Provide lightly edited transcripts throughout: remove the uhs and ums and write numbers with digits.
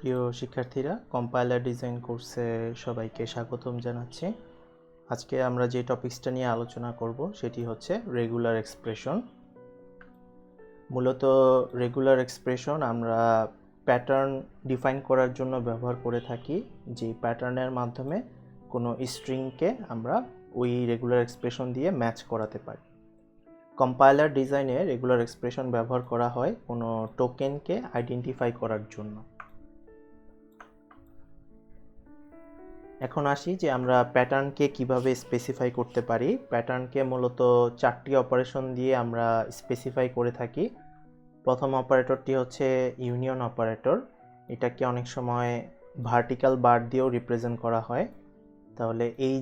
প্রিয় শিক্ষার্থীরা, compiler design কোর্সে সবাইকে স্বাগতম জানাচ্ছি। আজকে আমরা যে টপিকসটা নিয়ে আলোচনা করব সেটি হচ্ছে রেগুলার এক্সপ্রেশন। মূলত রেগুলার এক্সপ্রেশন আমরা প্যাটার্ন ডিফাইন করার জন্য ব্যবহার করে থাকি, যে প্যাটার্নের মাধ্যমে কোনো স্ট্রিংকে আমরা ওই রেগুলার এক্সপ্রেশন দিয়ে ম্যাচ করাতে পারি। কম্পাইলার ডিজাইনে রেগুলার এক্সপ্রেশন ব্যবহার করা হয় কোনো টোকেনকে আইডেন্টিফাই করার জন্য। এখন আসি যে আমরা প্যাটার্নকে কিভাবে স্পেসিফাই করতে পারি। প্যাটার্নকে মূলত 4টি অপারেশন দিয়ে আমরা স্পেসিফাই করে থাকি। প্রথম অপারেটরটি হচ্ছে ইউনিয়ন অপারেটর। এটাকে অনেক সময় ভার্টিক্যাল বার দিয়েও রিপ্রেজেন্ট করা হয়। তাহলে এই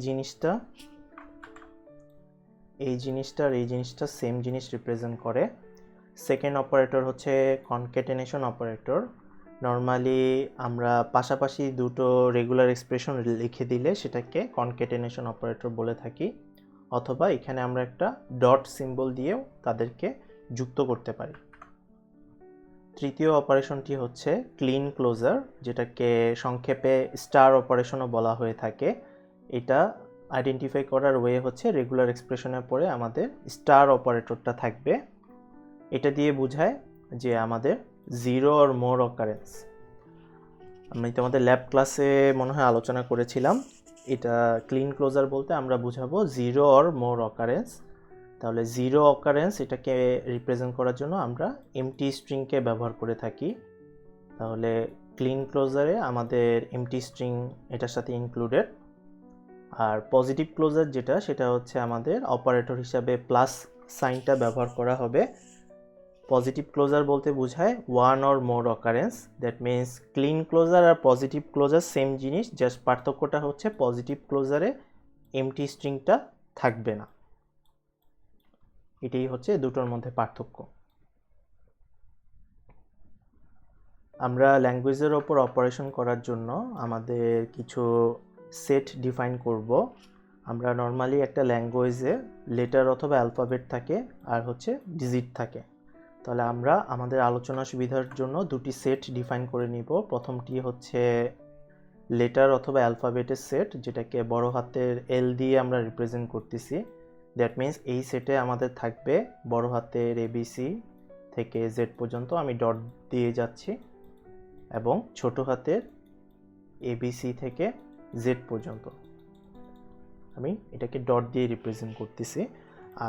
জিনিসটা সেম জিনিস রিপ্রেজেন্ট করে। সেকেন্ড অপারেটর হচ্ছে কনক্যাটেনেশন অপারেটর। নর্মালি আমরা পাশাপাশি দুটো রেগুলার এক্সপ্রেশন লিখে দিলে সেটাকে কনক্যাটেনেশন অপারেটর বলে থাকি, অথবা এখানে আমরা একটা ডট সিম্বল দিয়েও তাদেরকে যুক্ত করতে পারি। তৃতীয় অপারেশনটি হচ্ছে ক্লিন ক্লোজার, যেটাকে সংক্ষেপে স্টার অপারেশনও বলা হয়ে থাকে। এটা আইডেন্টিফাই করার ওয়ে হচ্ছে রেগুলার এক্সপ্রেশনের পরে আমাদের স্টার অপারেটরটা থাকবে। এটা দিয়ে বোঝায় যে আমাদের 0 or more occurrence। আমি তোমাদের ল্যাব ক্লাসে মনে হয় আলোচনা করেছিলাম, এটা ক্লিন ক্লোজার বলতে আমরা বুঝাবো 0 or more occurrence। তাহলে 0 occurrence এটাকে রিপ্রেজেন্ট করার জন্য আমরা এমটি স্ট্রিংকে ব্যবহার করে থাকি। তাহলে ক্লিন ক্লোজারে আমাদের এমটি স্ট্রিং এটার সাথে ইনক্লুডেড। আর পজিটিভ ক্লোজার সেটা হচ্ছে আমাদের অপারেটর হিসাবে প্লাস সাইনটা ব্যবহার করা হবে। পজিটিভ ক্লোজার বলতে বোঝায় 1 or more occurrence। That means Kleene closure আর পজিটিভ ক্লোজার সেম জিনিস, জাস্ট পার্থক্যটা হচ্ছে পজিটিভ ক্লোজারে এমটি স্ট্রিংটা থাকবে না। এটাই হচ্ছে দুটোর মধ্যে পার্থক্য। আমরা ল্যাঙ্গুয়েজের ওপর অপারেশন করার জন্য আমাদের কিছু সেট ডিফাইন করব। আমরা নর্মালি একটা ল্যাঙ্গুয়েজে লেটার অথবা অ্যালফাবেট থাকে আর হচ্ছে ডিজিট থাকে। তাহলে আমরা আমাদের আলোচনা সুবিধার জন্য দুটি সেট ডিফাইন করে নিব। প্রথমটি হচ্ছে লেটার অথবা অ্যালফাবেটের সেট, যেটাকে বড় হাতের এল দিয়ে আমরা রিপ্রেজেন্ট করতেছি। দ্যাট মিনস এই সেটে আমাদের থাকবে বড় হাতের এবিসি থেকে জেড পর্যন্ত, আমি ডট দিয়ে যাচ্ছি, এবং ছোট হাতের এবিসি থেকে জেড পর্যন্ত আমি এটাকে ডট দিয়ে রিপ্রেজেন্ট করতেছি।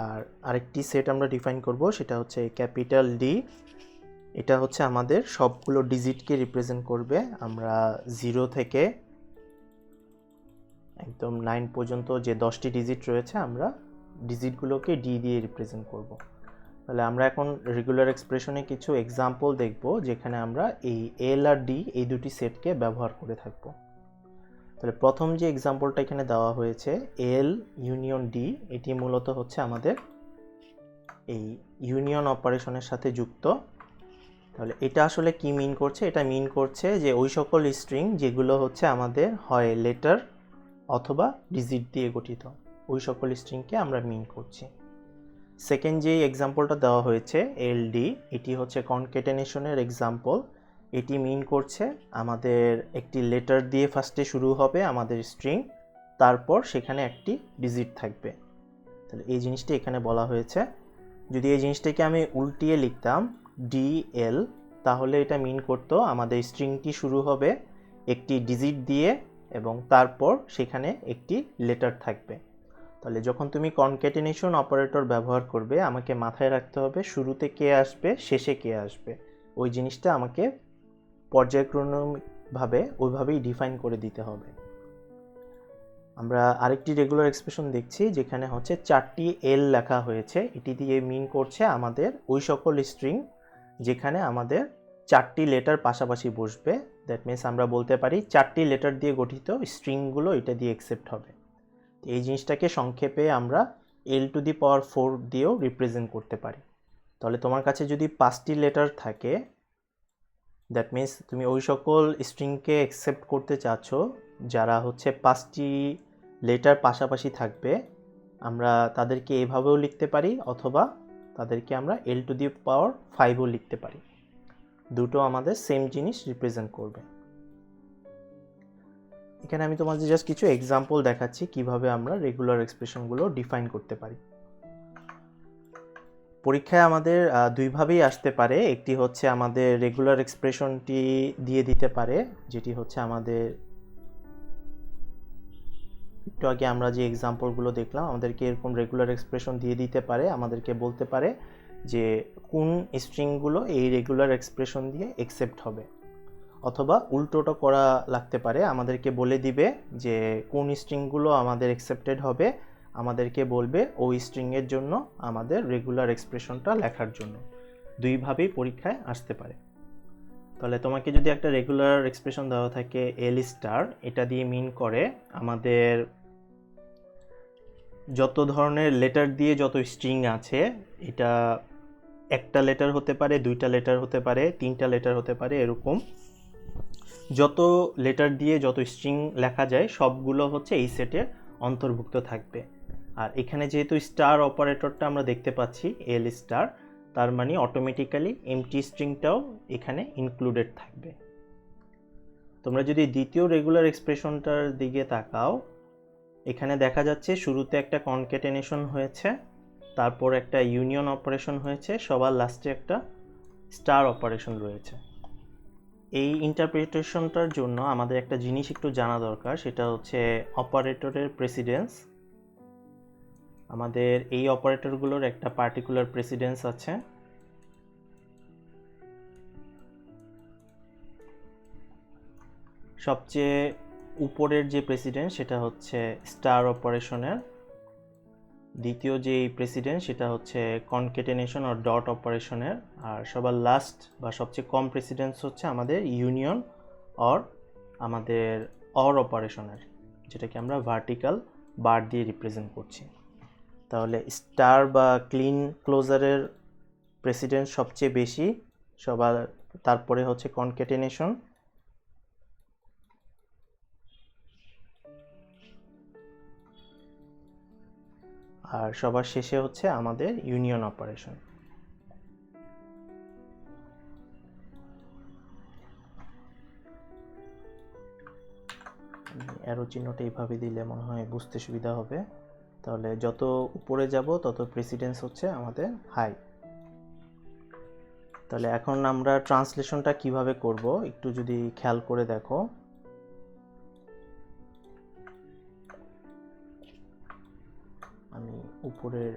আর আরেকটি সেট আমরা ডিফাইন করব, সেটা হচ্ছে ক্যাপিটাল ডি। এটা হচ্ছে আমাদের সবগুলো ডিজিটকে রিপ্রেজেন্ট করবে। আমরা 0 থেকে একদম 9 পর্যন্ত যে 10টি ডিজিট রয়েছে আমরা ডিজিটগুলোকে ডি দিয়ে রিপ্রেজেন্ট করব। তাহলে আমরা এখন রেগুলার এক্সপ্রেশনে কিছু এক্সাম্পল দেখব যেখানে আমরা এই এল আর ডি এই দুটি সেটকে ব্যবহার করে থাকব। তাহলে প্রথম যে এক্সাম্পলটা এখানে দেওয়া হয়েছে এল ইউনিয়ন ডি, এটি মূলত হচ্ছে আমাদের এই ইউনিয়ন অপারেশনের সাথে যুক্ত। তাহলে এটা আসলে কি মিন করছে? এটা মিন করছে যে ওই সকল স্ট্রিং যেগুলো হচ্ছে আমাদের হয় লেটার অথবা ডিজিট দিয়ে গঠিত, ওই সকল স্ট্রিংকে আমরা মিন করছি। সেকেন্ড যে এক্সাম্পলটা দেওয়া হয়েছে এল ডি, এটি হচ্ছে কনক্যাটেনেশনের এক্সাম্পল। এটি মিন করছে আমাদের একটি লেটার দিয়ে ফার্স্টে শুরু হবে আমাদের স্ট্রিং, তারপর সেখানে একটি ডিজিট থাকবে। তাহলে এই জিনিসটা এখানে বলা হয়েছে। যদি এই জিনিসটাকে আমি উল্টিয়ে লিখতাম ডিএল, তাহলে এটা মিন করতো আমাদের স্ট্রিংটি শুরু হবে একটি ডিজিট দিয়ে এবং তারপর সেখানে একটি লেটার থাকবে। তাহলে যখন তুমি কনক্যাটেনেশন অপারেটর ব্যবহার করবে, আমাকে মাথায় রাখতে হবে শুরুতে কে আসবে, শেষে কে আসবে। ওই জিনিসটা আমাকে পর্যায়ক্রমিকভাবে ওইভাবেই ডিফাইন করে দিতে হবে। আমরা আরেকটি রেগুলার এক্সপ্রেশন দেখছি যেখানে হচ্ছে 4টি এল লেখা হয়েছে। এটি দিয়ে মিন করছে আমাদের ওই সকল স্ট্রিং যেখানে আমাদের 4টি লেটার পাশাপাশি বসবে। দ্যাট মিনস আমরা বলতে পারি 4টি লেটার দিয়ে গঠিত স্ট্রিংগুলো এটা দিয়ে অ্যাকসেপ্ট হবে। এই জিনিসটাকে সংক্ষেপে আমরা L⁴ দিয়েও রিপ্রেজেন্ট করতে পারি। তাহলে তোমার কাছে যদি 5টি লেটার থাকে, দ্যাট মিনস তুমি ওই সকল স্ট্রিংকে অ্যাকসেপ্ট করতে চাচ্ছ যারা হচ্ছে 5টি লেটার পাশাপাশি থাকবে। আমরা তাদেরকে এভাবেও লিখতে পারি, অথবা তাদেরকে আমরা L⁵ লিখতে পারি। দুটো আমাদের সেম জিনিস রিপ্রেজেন্ট করবে। এখানে আমি তোমাদের জাস্ট কিছু এক্সাম্পল দেখাচ্ছি কিভাবে আমরা রেগুলার এক্সপ্রেশনগুলো ডিফাইন করতে পারি। পরীক্ষায় আমাদের দুইভাবেই আসতে পারে। একটি হচ্ছে আমাদের রেগুলার এক্সপ্রেশনটি দিয়ে দিতে পারে, যেটি হচ্ছে আমাদের একটু আগে আমরা যে এক্সাম্পলগুলো দেখলাম, আমাদেরকে এরকম রেগুলার এক্সপ্রেশন দিয়ে দিতে পারে, আমাদেরকে বলতে পারে যে কোন স্ট্রিংগুলো এই রেগুলার এক্সপ্রেশন দিয়ে অ্যাকসেপ্ট হবে। অথবা উল্টোটা করা লাগতে পারে, আমাদেরকে বলে দিবে যে কোন স্ট্রিংগুলো আমাদের অ্যাকসেপ্টেড হবে, আমাদেরকে বলবে ওই স্ট্রিংয়ের জন্য আমাদের রেগুলার এক্সপ্রেশনটা লেখার জন্য। দুইভাবেই পরীক্ষায় আসতে পারে। তাহলে তোমাকে যদি একটা রেগুলার এক্সপ্রেশন দেওয়া থাকে এল স্টার, এটা দিয়ে মিন করে আমাদের যত ধরনের লেটার দিয়ে যত স্ট্রিং আছে, এটা একটা লেটার হতে পারে, দুইটা লেটার হতে পারে, তিনটা লেটার হতে পারে, এরকম যত লেটার দিয়ে যত স্ট্রিং লেখা যায় সবগুলো হচ্ছে এই সেটের অন্তর্ভুক্ত থাকবে। আর এখানে যেহেতু স্টার অপারেটরটা আমরা দেখতে পাচ্ছি এল স্টার, তার মানে অটোমেটিক্যালি এমটি স্ট্রিংটাও এখানে ইনক্লুডেড থাকবে। তোমরা যদি দ্বিতীয় রেগুলার এক্সপ্রেশনটার দিকে তাকাও, এখানে দেখা যাচ্ছে শুরুতে একটা কনক্যাটেনেশন হয়েছে, তারপর একটা ইউনিয়ন অপারেশন হয়েছে, সবার লাস্টে একটা স্টার অপারেশন রয়েছে। এই ইন্টারপ্রিটেশনটার জন্য আমাদের একটা জিনিস একটু জানা দরকার, সেটা হচ্ছে অপারেটরের প্রেসিডেন্স। আমাদের এই অপারেটরগুলোর একটা পার্টিকুলার প্রেসিডেন্স আছে। সবচেয়ে উপরের যে প্রেসিডেন্ট সেটা হচ্ছে স্টার অপারেশনের, দ্বিতীয় যে প্রেসিডেন্ট সেটা হচ্ছে কনকেটেনেশন আর ডট অপারেশনের, আর সবার লাস্ট বা সবচেয়ে কম প্রেসিডেন্স হচ্ছে আমাদের ইউনিয়ন অর আমাদের অর অপারেশনের, যেটাকে আমরা ভার্টিক্যাল বার দিয়ে রিপ্রেজেন্ট করছি। তাহলে স্টার বা ক্লিন ক্লোজারের প্রেসিডেন্স সবচেয়ে বেশি সবার, তারপরে হচ্ছে কনকেটেনেশন, আর সবার শেষে হচ্ছে আমাদের ইউনিয়ন অপারেশন। অ্যারো চিহ্নটা এইভাবে দিলে মনে হয় বুঝতে সুবিধা হবে। তাহলে যত উপরে যাব তত প্রেসিডেন্স হচ্ছে আমাদের হাই। তাহলে এখন আমরা ট্রান্সলেশনটা কিভাবে করব একটু যদি খেয়াল করে দেখো। আমি উপরের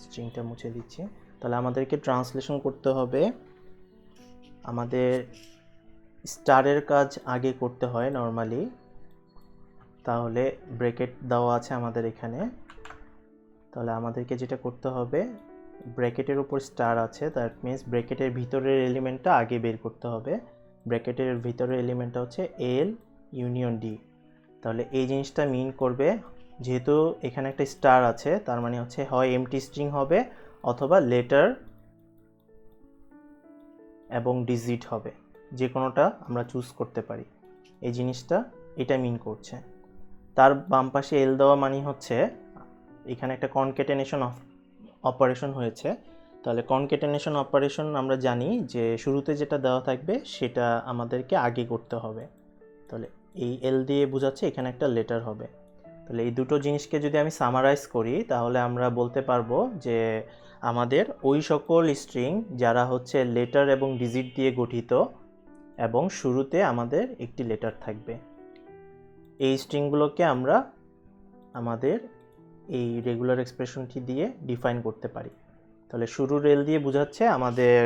স্ট্রিংটা মুছে দিচ্ছি। তাহলে আমাদেরকে ট্রান্সলেশন করতে হবে। আমাদের স্টারের কাজ আগে করতে হয় নর্মালি, তাহলে ব্র্যাকেট দেওয়া আছে আমাদের এখানে। তাহলে আমাদেরকে যেটা করতে হবে, ব্র্যাকেটের উপর স্টার আছে, দ্যাট মিন্স ব্র্যাকেটের ভিতরের এলিমেন্টটা আগে বের করতে হবে। ব্র্যাকেটের ভিতরের এলিমেন্টটা হচ্ছে এল ইউনিয়ন ডি। তাহলে এই জিনিসটা মিন করবে, যেহেতু এখানে একটা স্টার আছে তার মানে হচ্ছে হয় এমটি স্ট্রিং হবে অথবা লেটার এবং ডিজিট হবে, যে কোনোটা আমরা চুজ করতে পারি। এই জিনিসটা এটা মিন করছে। তার বাম পাশে এল দেওয়া মানে হচ্ছে এখানে একটা কনকেটেনেশন অপারেশন হয়েছে। তাহলে কনকেটেনেশন অপারেশন আমরা জানি যে শুরুতে যেটা দেওয়া থাকবে সেটা আমাদেরকে আগে করতে হবে। তাহলে এই এল দিয়ে বোঝাচ্ছে এখানে একটা লেটার হবে। তাহলে এই দুটো জিনিসকে যদি আমি সামারাইজ করি তাহলে আমরা বলতে পারবো যে আমাদের ওই সকল স্ট্রিং যারা হচ্ছে লেটার এবং ডিজিট দিয়ে গঠিত এবং শুরুতে আমাদের একটি লেটার থাকবে, এই স্ট্রিংগুলোকে আমরা আমাদের এই রেগুলার এক্সপ্রেশনটি দিয়ে ডিফাইন করতে পারি। তাহলে শুরুর এল দিয়ে বোঝাচ্ছে আমাদের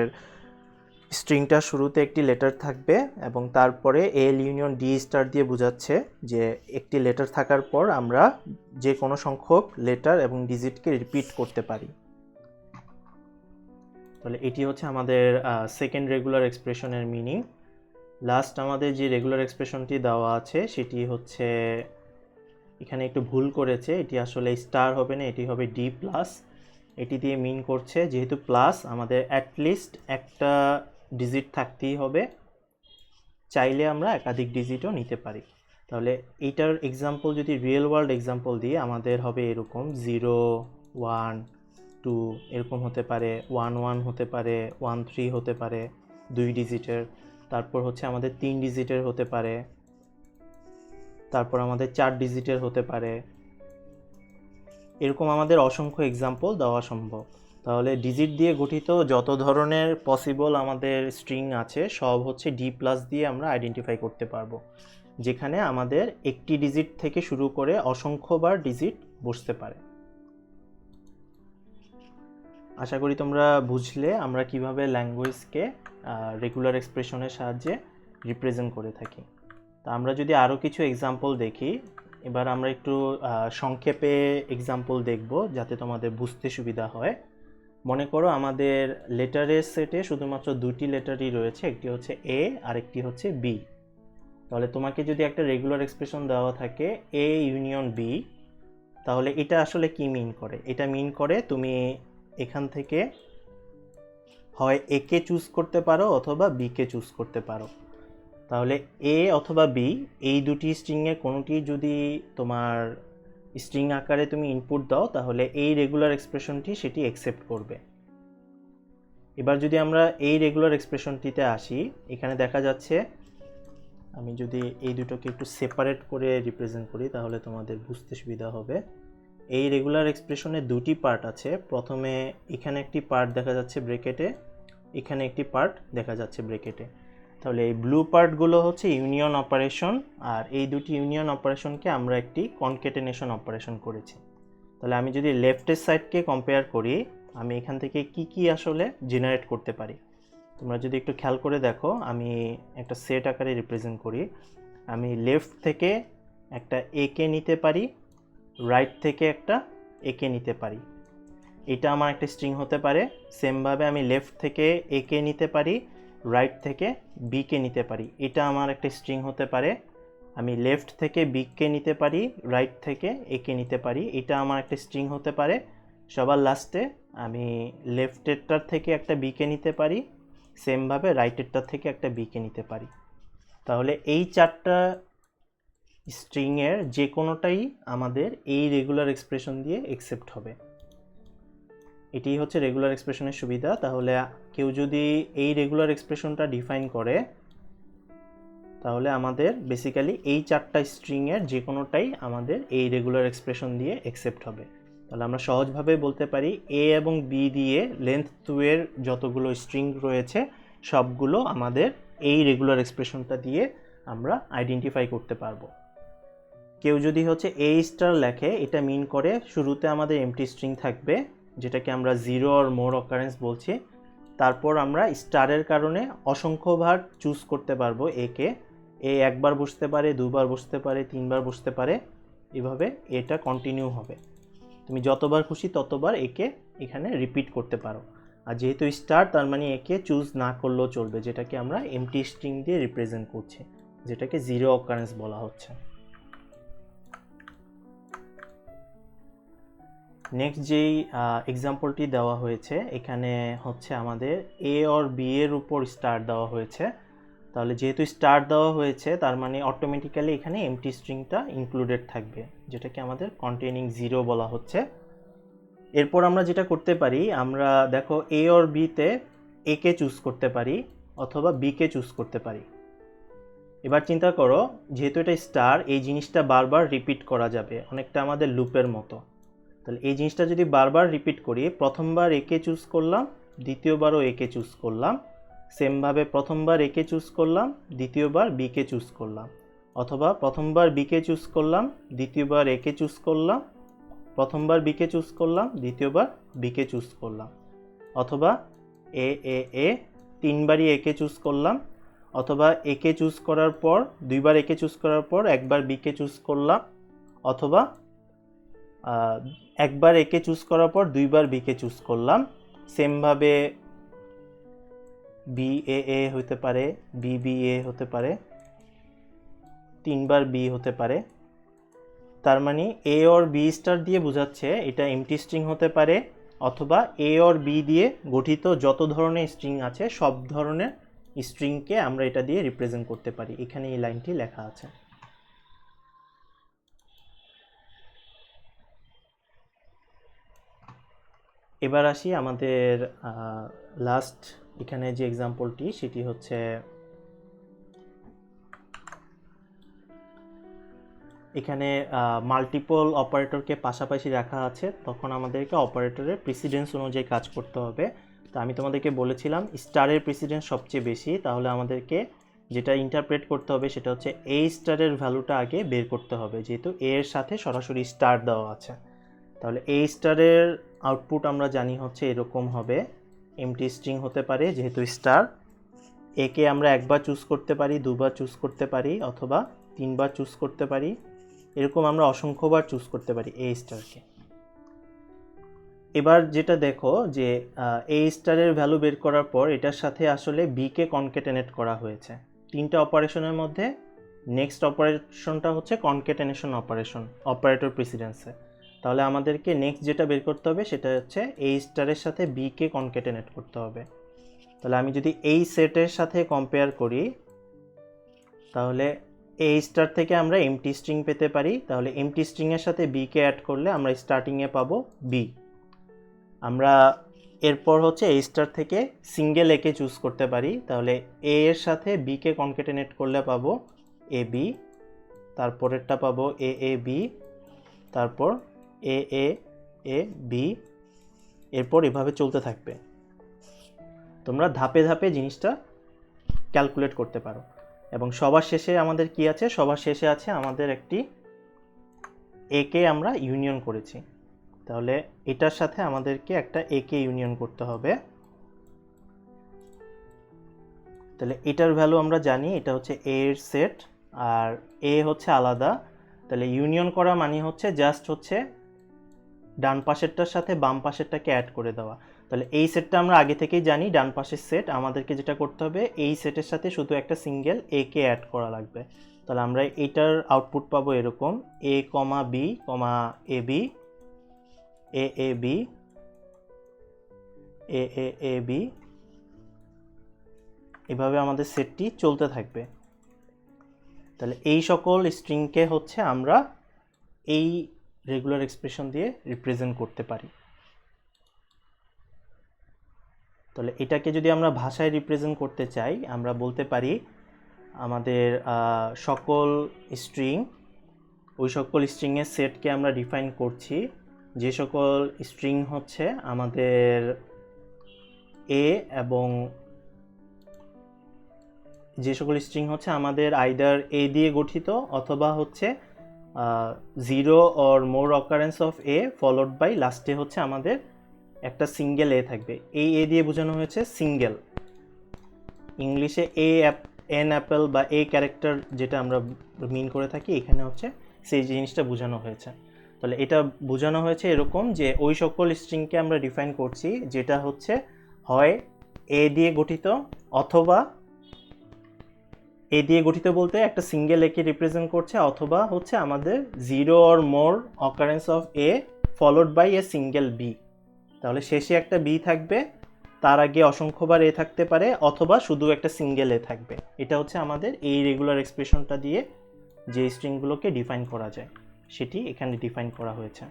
স্ট্রিংটা শুরুতে একটি লেটার থাকবে এবং তারপরে এল ইউনিয়ন ডি স্টার দিয়ে বোঝাচ্ছে যে একটি লেটার থাকার পর আমরা যে কোনো সংখ্যক লেটার এবং ডিজিটকে রিপিট করতে পারি। তাহলে এটি হচ্ছে আমাদের সেকেন্ড রেগুলার এক্সপ্রেশনের মিনিং। লাস্ট আমাদের যে রেগুলার এক্সপ্রেশনটি দেওয়া আছে সেটি হচ্ছে, এখানে একটু ভুল করেছে, এটি আসলে স্টার হবে না, এটি হবে ডি প্লাস। এটি দিয়ে মিন করছে যেহেতু প্লাস আমাদের অ্যাটলিস্ট একটা ডিজিট থাকতেই হবে, চাইলে আমরা একাধিক ডিজিটও নিতে পারি। তাহলে এইটার এক্সাম্পল যদি রিয়েল ওয়ার্ল্ড এক্সাম্পল দিই আমাদের হবে এরকম 0, 1, 2 এরকম হতে পারে, 1, 1 হতে পারে, 1, 3 হতে পারে 2 ডিজিটের, তারপর হচ্ছে আমাদের 3 ডিজিটের হতে পারে, তারপর আমাদের 4 ডিজিটের হতে পারে। এরকম আমাদের অসংখ্য এক্সাম্পল দেওয়া সম্ভব। তাহলে ডিজিট দিয়ে গঠিত যত ধরনের পসিবল আমাদের স্ট্রিং আছে সব হচ্ছে ডি প্লাস দিয়ে আমরা আইডেন্টিফাই করতে পারবো, যেখানে আমাদের একটি ডিজিট থেকে শুরু করে অসংখ্যবার ডিজিট বসতে পারে। আশা করি তোমরা বুঝলে আমরা কিভাবে ল্যাঙ্গুয়েজকে রেগুলার এক্সপ্রেশনের সাহায্যে রিপ্রেজেন্ট করে থাকি। তা আমরা যদি আরও কিছু এক্সাম্পল দেখি, এবার আমরা একটু সংক্ষেপে এক্সাম্পল দেখব যাতে তোমাদের বুঝতে সুবিধা হয়। মনে করো আমাদের লেটারের সেটে শুধুমাত্র দুটি লেটারই রয়েছে, একটি হচ্ছে এ আর একটি হচ্ছে বি। তাহলে তোমাকে যদি একটা রেগুলার এক্সপ্রেশন দেওয়া থাকে এ ইউনিয়ন বি, তাহলে এটা আসলে কি মিন করে? এটা মিন করে তুমি এখান থেকে হয় এ কে চুজ করতে পারো অথবা বি কে চুজ করতে পারো। তাহলে এ অথবা বি এই দুটি স্ট্রিংয়ের কোনোটি যদি তোমার স্ট্রিং আকারে তুমি ইনপুট দাও, তাহলে এই রেগুলার এক্সপ্রেশনটি সেটি অ্যাকসেপ্ট করবে। এবার যদি আমরা এই রেগুলার এক্সপ্রেশনটিতে আসি, এখানে দেখা যাচ্ছে, আমি যদি এই দুটোকে একটু সেপারেট করে রিপ্রেজেন্ট করি তাহলে তোমাদের বুঝতে সুবিধা হবে। এই রেগুলার এক্সপ্রেশনের দুটি পার্ট আছে। প্রথমে এখানে একটি পার্ট দেখা যাচ্ছে ব্রেকেটে, এখানে একটি পার্ট দেখা যাচ্ছে ব্রেকেটে। তাহলে এই ব্লু পার্টগুলো হচ্ছে ইউনিয়ন অপারেশন, আর এই দুটি ইউনিয়ন অপারেশনকে আমরা একটি কনকেটেনেশন অপারেশন করেছি। তাহলে আমি যদি লেফটের সাইডকে কম্পেয়ার করি, আমি এখান থেকে কি আসলে জেনারেট করতে পারি। তোমরা যদি একটু খেয়াল করে দেখো, আমি একটা সেট আকারে রিপ্রেজেন্ট করি। আমি লেফট থেকে একটা এ কে নিতে পারি, রাইট থেকে একটা এ কে নিতে পারি, এটা আমার একটা স্ট্রিং হতে পারে। সেমভাবে আমি লেফট থেকে এ কে নিতে পারি, রাইট থেকে বি কে নিতে পারি, এটা আমার একটা স্ট্রিং হতে পারে। আমি লেফট থেকে বি কে নিতে পারি, রাইট থেকে এ কে নিতে পারি, এটা আমার একটা স্ট্রিং হতে পারে। সবার লাস্টে আমি লেফটেরটার থেকে একটা বি কে নিতে পারি, সেমভাবে রাইটেরটার থেকে একটা বি কে নিতে পারি। তাহলে এই চারটা স্ট্রিংয়ের যে কোনোটাই আমাদের এই রেগুলার এক্সপ্রেশন দিয়ে অ্যাকসেপ্ট হবে। এটি হচ্ছে রেগুলার এক্সপ্রেশনের সুবিধা। তাহলে কেউ যদি এই রেগুলার এক্সপ্রেশনটা ডিফাইন করে, তাহলে আমাদের বেসিক্যালি এই চারটা স্ট্রিংয়ের যে কোনোটাই আমাদের এই রেগুলার এক্সপ্রেশন দিয়ে অ্যাকসেপ্ট হবে। তাহলে আমরা সহজভাবে বলতে পারি এ এবং বি দিয়ে লেন্থ 2 এর যতগুলো স্ট্রিং রয়েছে সবগুলো আমাদের এই রেগুলার এক্সপ্রেশনটা দিয়ে আমরা আইডেন্টিফাই করতে পারবো। কেউ যদি হচ্ছে এ স্টার লেখে, এটা মিন করে শুরুতে আমাদের এমটি স্ট্রিং থাকবে, যেটাকে আমরা জিরো আর মোর অকারেন্স বলছি। তারপর আমরা স্টারের কারণে অসংখ্যবার চুজ করতে পারবো একে। এ একবার বসতে পারে, দুবার বসতে পারে, তিনবার বসতে পারে, এভাবে এটা কন্টিনিউ হবে। তুমি যতবার খুশি ততবার একে এখানে রিপিট করতে পারো। আর যেহেতু স্টার, তার মানে একে চুজ না করলেও চলবে, যেটাকে আমরা এমটি স্ট্রিং দিয়ে রিপ্রেজেন্ট করছি, যেটাকে জিরো অকারেন্স বলা হচ্ছে। নেক্সট যেই এক্সাম্পলটি দেওয়া হয়েছে, এখানে হচ্ছে আমাদের এ অর বি এর উপর স্টার দেওয়া হয়েছে। তাহলে যেহেতু স্টার দেওয়া হয়েছে, তার মানে অটোমেটিক্যালি এখানে এমটি স্ট্রিংটা ইনক্লুডেড থাকবে, যেটাকে আমাদের কন্টেনিং জিরো বলা হচ্ছে। এরপর আমরা যেটা করতে পারি, আমরা দেখো এ অর বিতে এ কে চুজ করতে পারি অথবা বি কে চুজ করতে পারি। এবার চিন্তা করো, যেহেতু এটা স্টার, এই জিনিসটা বারবার রিপিট করা যাবে, অনেকটা আমাদের লুপের মতো। তাহলে এই জিনিসটা যদি বারবার রিপিট করি, প্রথমবার একে চুজ করলাম, দ্বিতীয়বারও একে চুজ করলাম, সেমভাবে প্রথমবার একে চুজ করলাম, দ্বিতীয়বার বিকে চুজ করলাম, অথবা প্রথমবার বিকে চুজ করলাম, দ্বিতীয়বার একে চুজ করলাম, প্রথমবার বিকে চুজ করলাম, দ্বিতীয়বার বিকে চুজ করলাম, অথবা এ এ এ তিনবারই একে চুজ করলাম, অথবা একে চুজ করার পর দুইবার একে চুজ করার পর একবার বিকে চুজ করলাম, অথবা একবার একে চুজ করার পর দুইবার বিকে চুজ করলাম। সেমভাবে বি এ এ হতে পারে, বি বি এ হতে পারে, তিনবার বি হতে পারে। তার মানে এ অর বি স্টার দিয়ে বোঝাচ্ছে এটা এমটি স্ট্রিং হতে পারে, অথবা এ অর বি দিয়ে গঠিত যত ধরনের স্ট্রিং আছে সব ধরনের স্ট্রিংকে আমরা এটা দিয়ে রিপ্রেজেন্ট করতে পারি। এখানে এই লাইনটি লেখা আছে। এবার আসি আমাদের লাস্ট এখানে যে এক্সাম্পলটি, সেটি হচ্ছে এখানে মাল্টিপল অপারেটরকে পাশাপাশি রাখা আছে, তখন আমাদেরকে অপারেটরের প্রিসিডেন্স অনুযায়ী কাজ করতে হবে। তো আমি তোমাদেরকে বলেছিলাম স্টারের প্রিসিডেন্স সবচেয়ে বেশি, তাহলে আমাদেরকে যেটা ইন্টারপ্রেট করতে হবে সেটা হচ্ছে এ স্টারের ভ্যালুটা আগে বের করতে হবে, যেহেতু এ এর সাথে সরাসরি স্টার দেওয়া আছে। তাহলে এ স্টারের আউটপুট আমরা জানি হচ্ছে এরকম হবে, এমটি স্ট্রিং হতে পারে যেহেতু স্টার। একে আমরা একবার চুজ করতে পারি, দুবার চুজ করতে পারি, অথবা তিনবার চুজ করতে পারি, এরকম আমরা অসংখ্যবার চুজ করতে পারি এ স্টারকে। এবার যেটা দেখো যে এ স্টারের ভ্যালু বের করার পর এটার সাথে আসলে বিকে কনকেটেনেট করা হয়েছে। তিনটা অপারেশনের মধ্যে নেক্সট অপারেশনটা হচ্ছে কনকেটেনেশন অপারেশন অপারেটর প্রিসিডেন্সে। তাহলে আমাদেরকে নেক্সট যেটা বের করতে হবে সেটা হচ্ছে এ স্টারের সাথে বিকে কনকেটেনেট করতে হবে। তাহলে আমি যদি এই সেটের সাথে কম্পেয়ার করি, তাহলে এ স্টার থেকে আমরা এমটি স্ট্রিং পেতে পারি। তাহলে এমটি স্ট্রিংয়ের সাথে বিকে অ্যাড করলে আমরা স্টার্টিংয়ে পাবো বি। আমরা এরপর হচ্ছে এ স্টার থেকে সিঙ্গেল একে চুজ করতে পারি, তাহলে এ এর সাথে বিকে কনকেটেনেট করলে পাবো এ বি, তারপরেরটা পাবো এ এ বি, তারপর এ এ এ বি, এরপর এভাবে চলতে থাকবে। তোমরা ধাপে ধাপে জিনিসটা ক্যালকুলেট করতে পারো। এবং সবার শেষে আমাদের কি আছে? সবার শেষে আছে আমাদের একটি একে আমরা ইউনিয়ন করেছি। তাহলে এটার সাথে আমাদেরকে একটা একে ইউনিয়ন করতে হবে। তাহলে এটার ভ্যালু আমরা জানি, এটা হচ্ছে এ এর সেট আর এ হচ্ছে আলাদা। তাহলে ইউনিয়ন করা মানে হচ্ছে জাস্ট হচ্ছে ডান পাশেরটার সাথে বাম পাশেরটাকে অ্যাড করে দেওয়া। তাহলে এই সেটটা আমরা আগে থেকেই জানি ডান পাশের সেট, আমাদেরকে যেটা করতে হবে এই সেটের সাথে শুধু একটা সিঙ্গেল এ কে অ্যাড করা লাগবে। তাহলে আমরা এইটার আউটপুট পাবো এরকম এ কমা B comma A B, A A B, A A A B, এভাবে আমাদের সেটটি চলতে থাকবে। তাহলে এই সকল স্ট্রিংকে হচ্ছে আমরা এই রেগুলার এক্সপ্রেশন দিয়ে রিপ্রেজেন্ট করতে পারি। তাহলে এটাকে যদি আমরা ভাষায় রিপ্রেজেন্ট করতে চাই, আমরা বলতে পারি আমাদের সকল স্ট্রিং, ওই সকল স্ট্রিংয়ের সেটকে আমরা ডিফাইন করছি। যে সকল স্ট্রিং হচ্ছে আমাদের এ এবং যে সকল স্ট্রিং হচ্ছে আমাদের আইদার এ দিয়ে গঠিত অথবা হচ্ছে zero or more occurrence of a followed by লাস্টে হচ্ছে আমাদের একটা সিঙ্গেল এ থাকবে। এই এ দিয়ে বোঝানো হয়েছে সিঙ্গেল। ইংলিশে এন অ্যাপেল বা এ ক্যারেক্টার যেটা আমরা মিন করে থাকি, এখানে হচ্ছে সেই জিনিসটা বোঝানো হয়েছে। তাহলে এটা বোঝানো হয়েছে এরকম যে ওই সকল স্ট্রিংকে আমরা ডিফাইন করছি যেটা হচ্ছে হয় এ দিয়ে গঠিত অথবা এ দিয়ে গঠিত বলতে একটা সিঙ্গেল একে রিপ্রেজেন্ট করছে, অথবা হচ্ছে আমাদের zero or more occurrence of a followed by a single b. তাহলে শেষে একটা বি থাকবে, তার আগে অসংখ্যবার এ থাকতে পারে, অথবা শুধু একটা সিঙ্গেল এ থাকবে। এটা হচ্ছে আমাদের এই রেগুলার এক্সপ্রেশনটা দিয়ে যে স্ট্রিংগুলোকে ডিফাইন করা যায় সেটি এখানে ডিফাইন করা হয়েছে।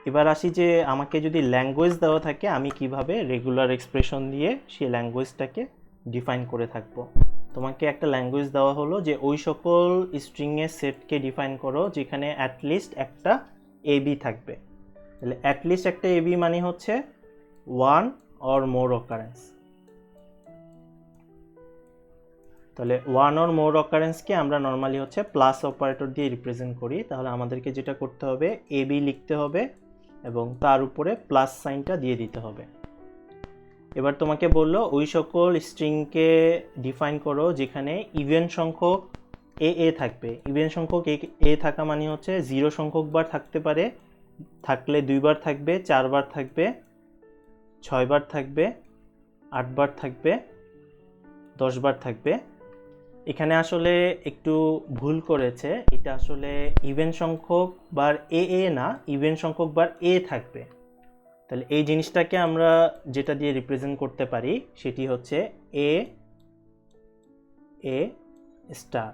এবার আসি যে আমাকে যদি ল্যাঙ্গুয়েজ দেওয়া থাকে আমি কিভাবে রেগুলার এক্সপ্রেশন দিয়ে সেই ল্যাঙ্গুয়েজটাকে ডিফাইন করে থাকবো। তোমাকে একটা ল্যাঙ্গুয়েজ দেওয়া হলো যে ওই সকল স্ট্রিংয়ের সেটকে ডিফাইন করো যেখানে অ্যাটলিস্ট একটা এবি থাকবে। তাহলে অ্যাটলিস্ট একটা এবি মানে হচ্ছে ওয়ান অর মোর অকারেন্স। তাহলে ওয়ান অর মোর অকারেন্সকে আমরা নর্মালি হচ্ছে প্লাস অপারেটর দিয়ে রিপ্রেজেন্ট করি। তাহলে আমাদেরকে যেটা করতে হবে এবি লিখতে হবে এবং তার উপরে প্লাস সাইনটা দিয়ে দিতে হবে। এবার তোমাকে বললো ওই সকল স্ট্রিংকে ডিফাইন করো যেখানে ইভেন সংখ্যক এ থাকবে। ইভেন সংখ্যক এ থাকা মানে হচ্ছে 0 সংখ্যক বার থাকতে পারে, থাকলে 2 বার থাকবে, 4 বার থাকবে, 6 বার থাকবে, 8 বার থাকবে, 10 বার থাকবে। এখানে আসলে একটু ভুল করেছে, এটা আসলে ইভেন সংখ্যক বার এ না, ইভেন সংখ্যক বার এ থাকবে। তাহলে এই জিনিসটাকে আমরা যেটা দিয়ে রিপ্রেজেন্ট করতে পারি সেটি হচ্ছে এ এ স্টার।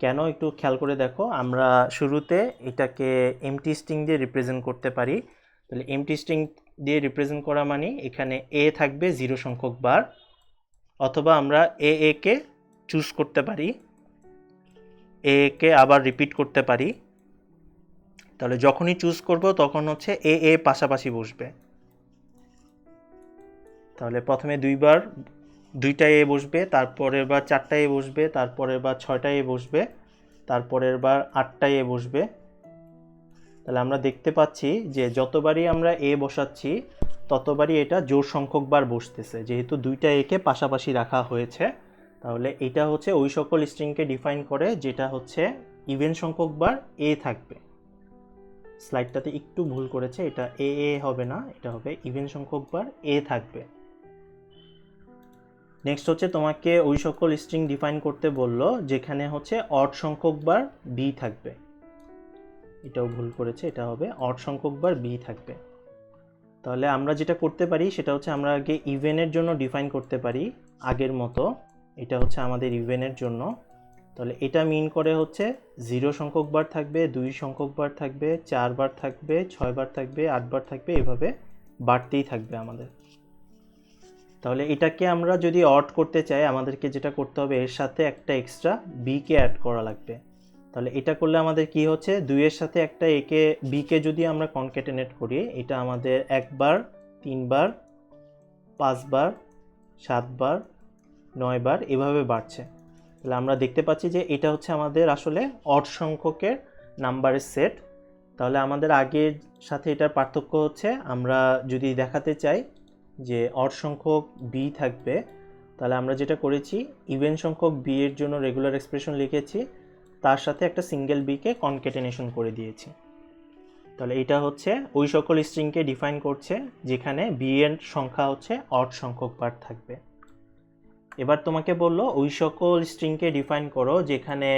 কেন একটু খেয়াল করে দেখো, আমরা শুরুতে এটাকে এমটি স্ট্রিং দিয়ে রিপ্রেজেন্ট করতে পারি। তাহলে এমটি স্ট্রিং দিয়ে রিপ্রেজেন্ট করা মানে এখানে এ থাকবে 0 সংখ্যক বার, অথবা আমরা এ কে চুজ করতে পারি এ কে আবার রিপিট করতে পারি। তাহলে যখনই চুজ করব তখন হচ্ছে এ পাশাপাশি বসবে। তাহলে প্রথমে দুইবার 2টা এ বসবে, তারপরের বার 4টা এ বসবে, তারপরের বার 6টা এ বসবে, তারপরের বার 8টা এ বসবে। তাহলে আমরা দেখতে পাচ্ছি যে যতবারই আমরা এ বসাচ্ছি ততবারই এটা জোড় সংখ্যক বার বসতেছে, যেহেতু 2টা একে পাশাপাশি রাখা হয়েছে। তাহলে এটা হচ্ছে ওই সকল স্ট্রিংকে ডিফাইন করে যেটা হচ্ছে ইভেন সংখ্যক বার এ থাকবে। স্লাইডটাতে একটু ভুল করেছে, এটা এ হবে না, এটা হবে ইভেন সংখ্যক বার এ থাকবে। নেক্সট হচ্ছে তোমাকে ওই সকল স্ট্রিং ডিফাইন করতে বললো যেখানে হচ্ছে অড সংখ্যক বার বি থাকবে। এটাও ভুল করেছে, এটা হবে অড সংখ্যক বার বি থাকবে। তাহলে আমরা যেটা করতে পারি সেটা হচ্ছে আমরা আগে ইভেনের জন্য ডিফাইন করতে পারি আগের মতো। এটা হচ্ছে আমাদের ইভেনের জন্য। তাহলে এটা মিন করে হচ্ছে 0 সংখ্যক বার থাকবে, 2 সংখ্যক বার থাকবে, 4 বার থাকবে, 6 বার থাকবে, 8 বার থাকবে, এভাবে বাড়তেই থাকবে আমাদের। তাহলে এটাকে আমরা যদি অড করতে চাই আমাদেরকে যেটা করতে হবে এর সাথে একটা এক্সট্রা বি কে অ্যাড করা লাগবে। তাহলে এটা করলে আমাদের কি হচ্ছে 2 এর সাথে একটা একে বি কে যদি আমরা কনক্যাটেনেট করি এটা আমাদের 1 বার, 3 বার, 5 বার, 7 বার, 9 বার এভাবে বাড়ছে। তাহলে আমরা দেখতে পাচ্ছি যে এটা হচ্ছে আমাদের আসলে অড সংখ্যকের নাম্বারের সেট। তাহলে আমাদের আগের সাথে এটার পার্থক্য হচ্ছে আমরা যদি দেখাতে চাই যে অড সংখ্যক বি থাকবে তাহলে আমরা যেটা করেছি ইভেন সংখ্যক বি এর জন্য রেগুলার এক্সপ্রেশন লিখেছি, তার সাথে একটা সিঙ্গেল বি কে কনক্যাটেনেশন করে দিয়েছি। তাহলে এটা হচ্ছে ওই সকল স্ট্রিংকে ডিফাইন করছে যেখানে বি এর সংখ্যা হচ্ছে অড সংখ্যক বার থাকবে। এবার তোমাকে বললো ওই সকল স্ট্রিংকে ডিফাইন করো যেখানে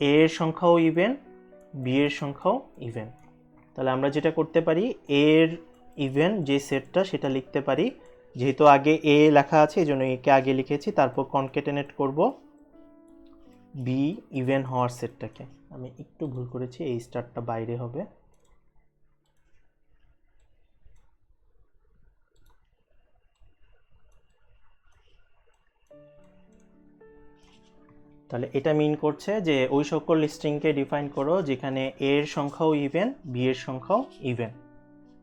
এ এর সংখ্যাও ইভেন, বি এর সংখ্যাও ইভেন। তাহলে আমরা যেটা করতে পারি এর ইভেন যে সেটটা সেটা লিখতে পারি, যেহেতু আগে এ লেখা আছে এই জন্য একে আগে লিখেছি, তারপর কনক্যাটেনেট করব বি ইভেন হওয়ার সেটটাকে। আমি একটু ভুল করেছি, এই স্টারটা বাইরে হবে। তাহলে এটা মিন করছে যে ওই সকল স্ট্রিংকে ডিফাইন করো যেখানে এ এর সংখ্যাও ইভেন, বি এর সংখ্যাও ইভেন।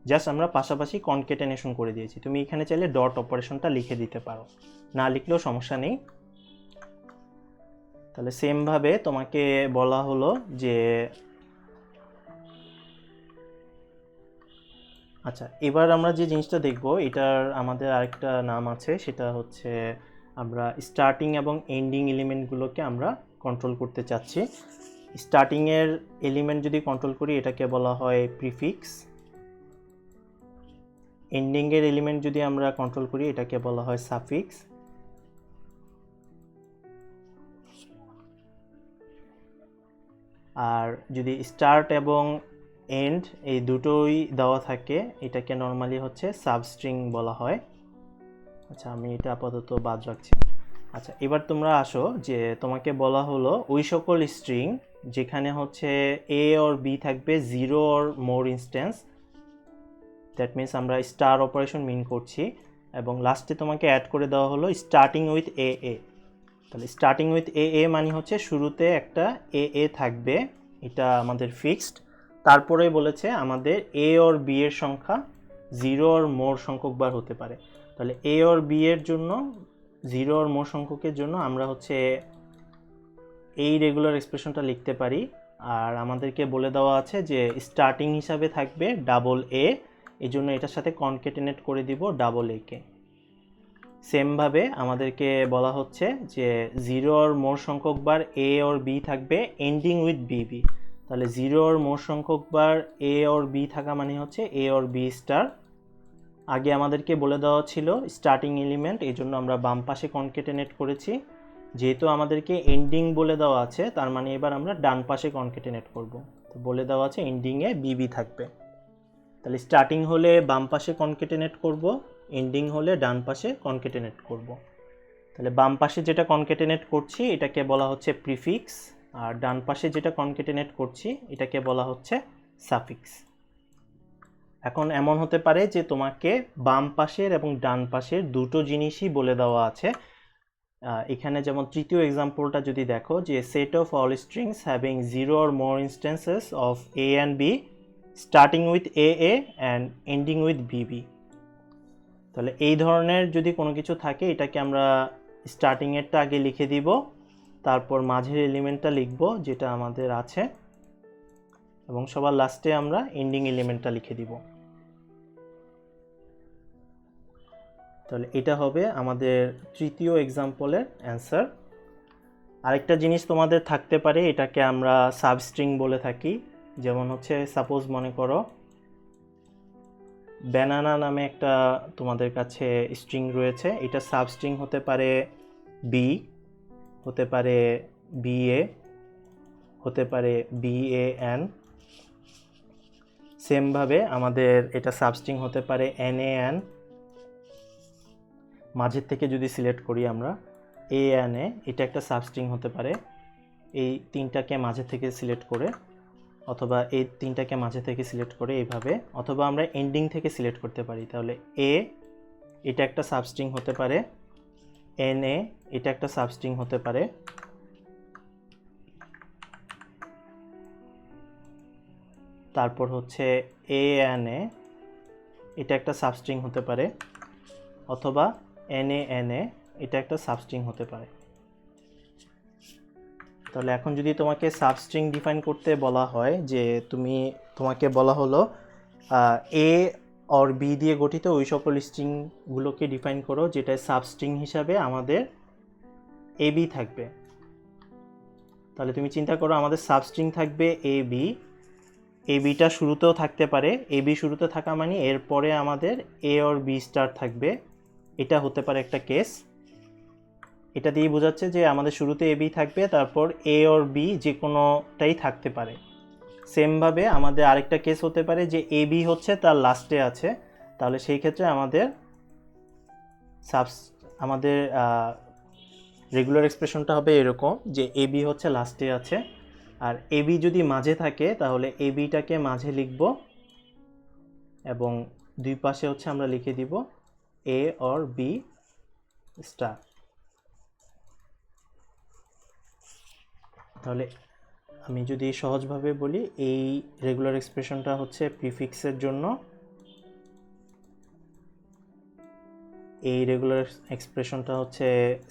জাস্ট আমরা পাশাপাশি কনক্যাটেনেশন করে দিয়েছি। তুমি এখানে চাইলে ডট অপারেশনটা লিখে দিতে পারো, না লিখলেও সমস্যা নেই। তাহলে সেমভাবে তোমাকে বলা হলো যে আচ্ছা এবার আমরা যে জিনিসটা দেখব এটার আমাদের আরেকটা নাম আছে, সেটা হচ্ছে আমরা স্টার্টিং এবং এন্ডিং এলিমেন্টগুলোকে আমরা কন্ট্রোল করতে চাচ্ছি। স্টার্টিংয়ের এলিমেন্ট যদি কন্ট্রোল করি এটাকে বলা হয় প্রিফিক্স, এন্ডিংয়ের এলিমেন্ট যদি আমরা কন্ট্রোল করি এটাকে বলা হয় সাফিক্স, আর যদি স্টার্ট এবং এন্ড এই দুটোই দেওয়া থাকে এটাকে নর্মালি হচ্ছে সাবস্ট্রিং বলা হয়। আচ্ছা আমি এটা আপাতত বাদ রাখছি। আচ্ছা এবার তোমরা আসো যে তোমাকে বলা হলো ওই সকল স্ট্রিং যেখানে হচ্ছে এ অর বি থাকবে 0 or more instance, that means আমরা স্টার অপারেশন মিন করছি, এবং লাস্টে তোমাকে অ্যাড করে দেওয়া হলো স্টার্টিং উইথ এ। তাহলে স্টার্টিং উইথ এ মানে হচ্ছে শুরুতে একটা এ থাকবে, এটা আমাদের ফিক্সড। তারপরে বলেছে আমাদের এ অর বি এর সংখ্যা 0 অর মোর সংখ্যক বার হতে পারে। তাহলে এ অর বি এর জন্য 0 অর মোর সংখ্যকের জন্য আমরা হচ্ছে এই রেগুলার এক্সপ্রেশনটা লিখতে পারি। আর আমাদেরকে বলে দেওয়া আছে যে স্টার্টিং হিসাবে থাকবে ডাবল এ, এই জন্য এটার সাথে কনক্যাটেনেট করে দিব ডাবল এ কে। সেমভাবে আমাদেরকে বলা হচ্ছে যে 0 অর মোর সংখ্যক বার এ অর বি থাকবে এন্ডিং উইথ বি। তাহলে 0 অর মোর সংখ্যক বার এ অর বি থাকা মানে হচ্ছে এ অর বি স্টার। আগে আমাদেরকে বলে দেওয়া ছিল স্টার্টিং এলিমেন্ট, এই জন্য আমরা বাম পাশে কনক্যাটেনেট করেছি। যেহেতু আমাদেরকে এন্ডিং বলে দেওয়া আছে তার মানে এবার আমরা ডান পাশে কনক্যাটেনেট করব। তো বলে দেওয়া আছে এন্ডিংয়ে বি থাকবে। তাহলে স্টার্টিং হলে বাম পাশে কনক্যাটেনেট করব, এন্ডিং হলে ডান পাশে কনক্যাটেনেট করব। তাহলে বাম পাশে যেটা কনক্যাটেনেট করছি এটাকে বলা হচ্ছে প্রিফিক্স, আর ডান পাশে যেটা কনক্যাটেনেট করছি এটাকে বলা হচ্ছে সাফিক্স। এখন এমন হতে পারে যে তোমাকে বাম পাশের এবং ডান পাশের দুটো জিনিসই বলে দেওয়া আছে, এখানে যেমন তৃতীয় এক্সাম্পলটা যদি দেখো যে set of all strings having 0 or more instances of a and b starting with a and ending with bb। তাহলে এই ধরনের যদি কোনো কিছু থাকে এটাকে আমরা স্টার্টিংয়েরটা আগে লিখে দিব, তারপর মাঝের এলিমেন্টটা লিখব যেটা আমাদের আছে, এবং সবার লাস্টে আমরা এন্ডিং এলিমেন্টটা লিখে দিব। তাহলে এটা হবে আমাদের তৃতীয় এক্সাম্পলের অ্যান্সার। আরেকটা জিনিস তোমাদের থাকতে পারে, এটাকে আমরা সাবস্ট্রিং বলে থাকি। যেমন হচ্ছে সাপোজ মনে করো ব্যানানা নামে একটা তোমাদের কাছে স্ট্রিং রয়েছে, এটা সাবস্ট্রিং হতে পারে বি, হতে পারে বিএ, হতে পারে BAN। সেমভাবে আমাদের এটা সাবস্ট্রিং হতে পারে NAN। মাঝের থেকে যদি সিলেক্ট করি আমরা ANA, এটা একটা সাবস্ট্রিং হতে পারে। এই তিনটাকে মাঝে থেকে সিলেক্ট করে, অথবা এই তিনটাকে মাঝে থেকে সিলেক্ট করে এইভাবে, অথবা আমরা এন্ডিং থেকে সিলেক্ট করতে পারি। তাহলে A এটা একটা সাবস্ট্রিং হতে পারে, NA এটা একটা সাবস্ট্রিং হতে পারে, তারপর হচ্ছে ANA এটা একটা সাবস্ট্রিং হতে পারে, অথবা NANA এটা একটা সাবস্ট্রিং হতে পারে। তাহলে এখন যদি তোমাকে সাবস্ট্রিং ডিফাইন করতে বলা হয়, যে তোমাকে বলা হলো A or B দিয়ে গঠিত ওই সকল স্ট্রিংগুলোকে ডিফাইন করো যেটায় সাবস্ট্রিং হিসাবে আমাদের AB থাকবে। তাহলে তুমি চিন্তা করো আমাদের সাবস্ট্রিং থাকবে AB, ABটা শুরুতেও থাকতে পারে, AB শুরুতে থাকা মানে এরপরে আমাদের A or B স্টার থাকবে, এটা হতে পারে একটা কেস। এটা দিয়ে বোঝাচ্ছে যে আমাদের শুরুতে AB থাকবে, তারপর A or B যে কোনোটাই থাকতে পারে। সেমভাবে আমাদের আরেকটা কেস হতে পারে যে AB হচ্ছে তার লাস্টে আছে, তাহলে সেই ক্ষেত্রে আমাদের রেগুলার এক্সপ্রেশনটা হবে এরকম যে AB হচ্ছে লাস্টে আছে, আর AB যদি মাঝে থাকে তাহলে ABটাকে মাঝে লিখব, এবং দুই পাশে হচ্ছে আমরা লিখে দিব A or B স্টার। তাহলে আমি যদি সহজভাবে বলি, এই রেগুলার এক্সপ্রেশনটা হচ্ছে প্রিফিক্সের জন্য, এই রেগুলার এক্সপ্রেশনটা হচ্ছে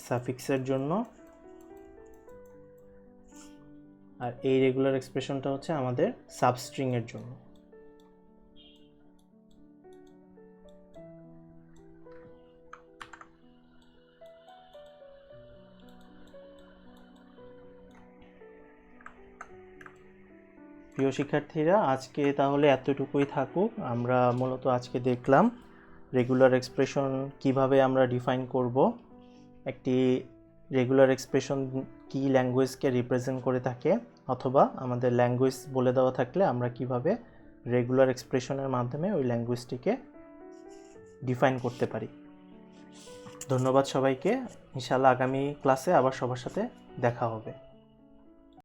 সাফিক্সের জন্য, আর এই রেগুলার এক্সপ্রেশনটা হচ্ছে আমাদের সাবস্ট্রিং এর জন্য। প্রিয় শিক্ষার্থীরা, আজকে তাহলে এতটুকুই থাকুক। আমরা মূলত আজকে দেখলাম রেগুলার এক্সপ্রেশন কিভাবে আমরা ডিফাইন করব, একটি রেগুলার এক্সপ্রেশন কি ল্যাঙ্গুয়েজকে রিপ্রেজেন্ট করে থাকে, অথবা আমাদের ল্যাঙ্গুয়েজ বলে দেওয়া থাকলে আমরা কিভাবে রেগুলার এক্সপ্রেশনের মাধ্যমে ওই ল্যাঙ্গুয়েজটিকে ডিফাইন করতে পারি। ধন্যবাদ সবাইকে। ইনশাআল্লাহ আগামী ক্লাসে আবার সবার সাথে দেখা হবে।